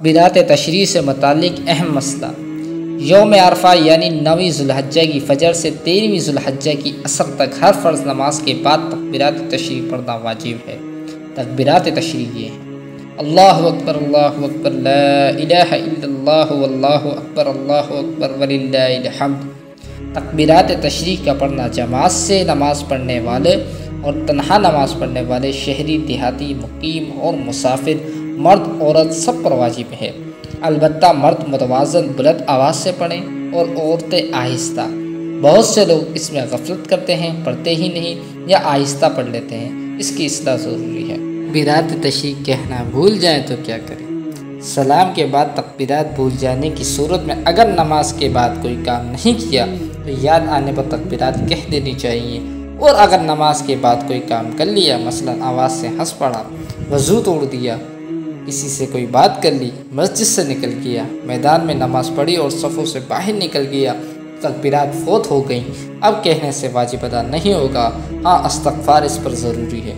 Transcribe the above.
بدعت تشریع سے متعلق اہم مسئلہ۔ یوم عرفہ یعنی 9 ذوالحجہ کی فجر سے 13 ذوالحجہ کی عصر تک ہر فرض نماز کے بعد تکبیرات تشریع پڑھنا واجب ہے۔ تکبیرات تشریع یہ ہیں: اللہ اکبر لا الہ الا اللہ واللہ اکبر وللہ الحمد۔ تکبیرات تشریع کا پڑھنا جماعت سے نماز پڑھنے والے اور تنہا نماز پڑھنے والے شہری، دیہاتی، مقیم اور مسافر، مرد عورت سب پر واجب ہے۔ البتہ مرد متوازن بلند آواز سے پڑھیں اور عورتیں آہستہ۔ بہت سے لوگ اس میں غفلت کرتے ہیں، پڑھتے ہی نہیں یا آہستہ پڑھ لیتے ہیں، اس کی اصلاح ضروری ہے۔ بدعت تشریع کہنا بھول جائیں تو کیا کریں؟ سلام کے بعد تکبیرات بھول جانے کی صورت میں اگر نماز کے بعد کوئی کام نہیں کیا تو یاد آنے پر تکبیرات کہہ دینی چاہیے، اور اگر نماز کے بعد کوئی کام کر لیا، مثلا آواز سے ہنس پڑا، وضو توڑ دیا، کسی سے کوئی بات کر لی، مسجد سے نکل گیا، میدان میں نماز پڑھی اور صفوں سے باہر نکل گیا، تکبیرات فوت ہو گئیں، اب کہنے سے واجب ادا نہیں ہوگا، ہاں استغفار اس پر ضروری ہے۔